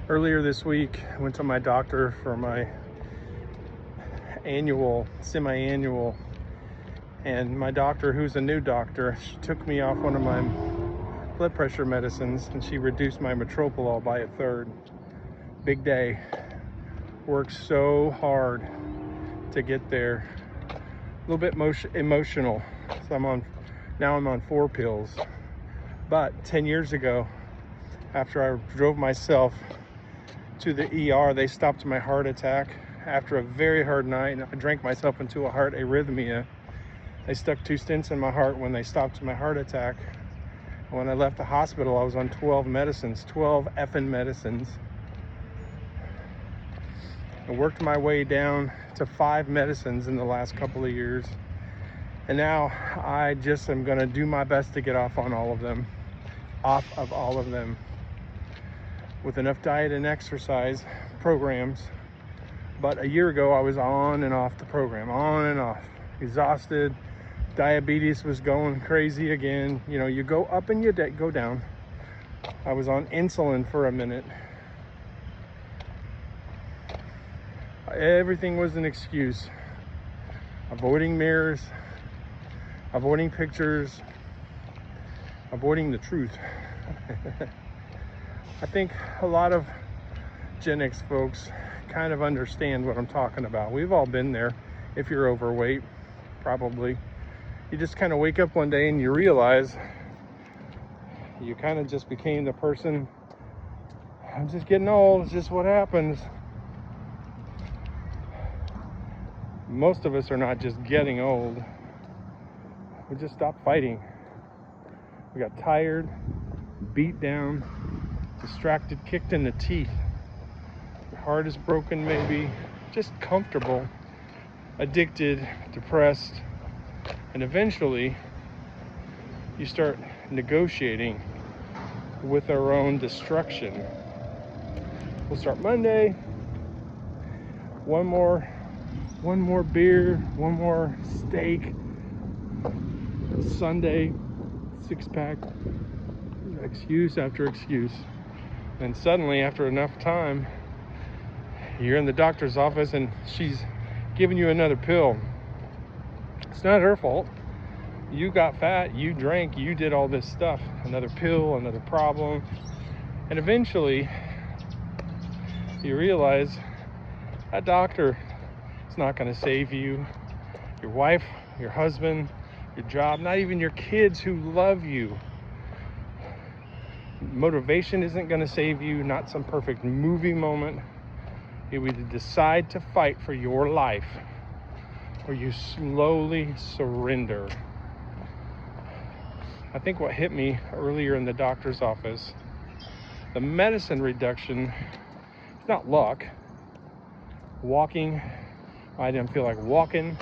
Earlier this week, I went to my doctor for my semi-annual, and my doctor, who's a new doctor, she took me off one of my blood pressure medicines, and she reduced my metoprolol by a third. Big day. Worked so hard to get there. A little bit emotional. So I'm on 4 pills. But 10 years ago, after I drove myself to the ER, they stopped my heart attack after a very hard night. I drank myself into a heart arrhythmia. They stuck 2 stents in my heart when they stopped my heart attack. When I left the hospital, I was on 12 effing medicines. I worked my way down to 5 medicines in the last couple of years. And now I just am gonna do my best to get off of all of them. With enough diet and exercise programs. But a year ago, I was on and off the program, on and off, exhausted. Diabetes was going crazy again. You know, you go up and you go down. I was on insulin for a minute. Everything was an excuse. Avoiding mirrors, avoiding pictures, avoiding the truth. I think a lot of Gen X folks kind of understand what I'm talking about. We've all been there. If you're overweight, probably. You just kind of wake up one day and you realize you kind of just became the person. I'm just getting old. It's just what happens. Most of us are not just getting old. We just stopped fighting. We got tired, beat down, distracted, kicked in the teeth. Your heart is broken, maybe. Just comfortable, addicted, depressed. And eventually, you start negotiating with our own destruction. We'll start Monday. One more beer, one more steak. Sunday, 6-pack. Excuse after excuse. And suddenly, after enough time, you're in the doctor's office and she's giving you another pill. It's not her fault. You got fat, you drank, you did all this stuff. Another pill, another problem. And eventually, you realize that doctor is not going to save you. Your wife, your husband, your job, not even your kids who love you. Motivation isn't going to save you, not some perfect movie moment. You either decide to fight for your life or you slowly surrender. I think what hit me earlier in the doctor's office, the medicine reduction, it's not luck. Walking, I didn't feel like walking.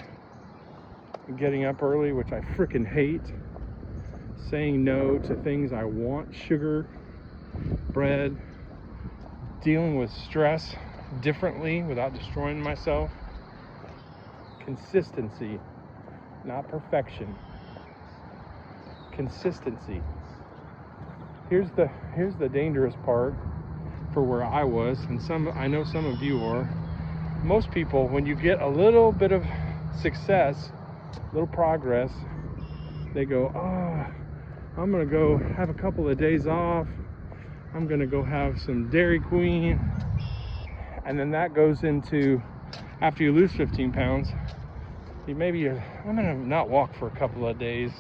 Getting up early, which I freaking hate. Saying no to things I want, sugar, bread, dealing with stress differently without destroying myself. Consistency, not perfection. Consistency. Here's the dangerous part for where I was, and I know some of you are. Most people, when you get a little bit of success, little progress, they go, I'm gonna go have a couple of days off. I'm gonna go have some Dairy Queen. And then that goes into, after you lose 15 pounds, I'm gonna not walk for a couple of days.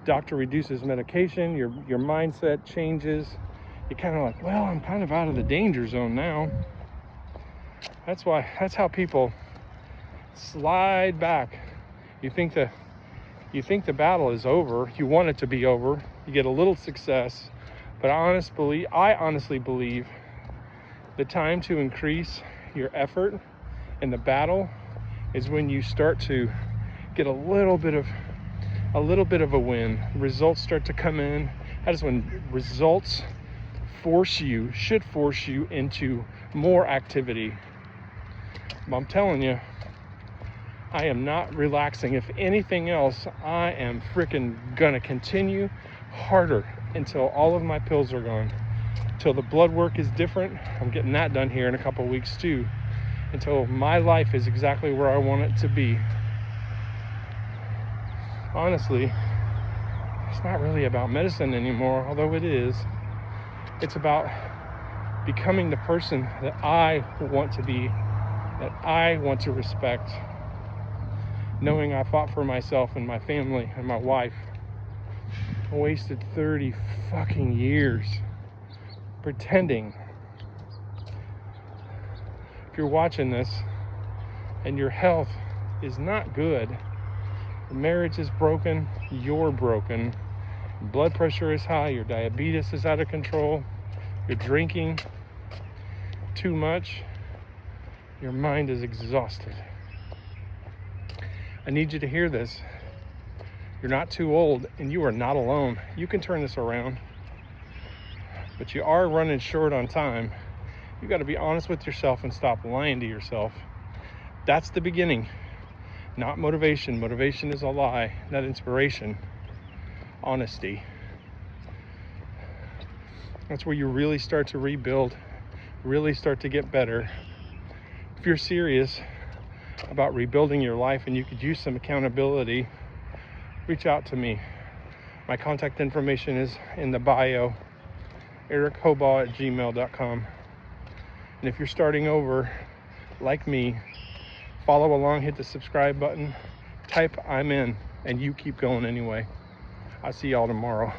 Doctor reduces medication, your mindset changes. You're kind of like, well, I'm kind of out of the danger zone now. That's how people slide back. You think the battle is over. You want it to be over. You get a little success, but I honestly believe the time to increase your effort in the battle is when you start to get a little bit of a win. Results start to come in. That is when results should force you into more activity. But I'm telling you, I am not relaxing. If anything else, I am freaking gonna continue harder until all of my pills are gone. Till the blood work is different. I'm getting that done here in a couple weeks too. Until my life is exactly where I want it to be. Honestly, it's not really about medicine anymore, although it is. It's about becoming the person that I want to be, that I want to respect. Knowing I fought for myself and my family and my wife. I wasted 30 fucking years pretending. If you're watching this and your health is not good, the marriage is broken, you're broken, blood pressure is high, your diabetes is out of control, you're drinking too much, your mind is exhausted. I need you to hear this. You're not too old and you are not alone. You can turn this around, but you are running short on time. You got to be honest with yourself and stop lying to yourself. That's the beginning, not motivation. Motivation is a lie, not inspiration. Honesty. That's where you really start to rebuild, really start to get better. If you're serious about rebuilding your life and you could use some accountability, reach out to me. My contact information is in the bio, erichobaugh@gmail.com. And if you're starting over, like me, follow along, hit the subscribe button, type I'm in, and you keep going anyway. I'll see y'all tomorrow.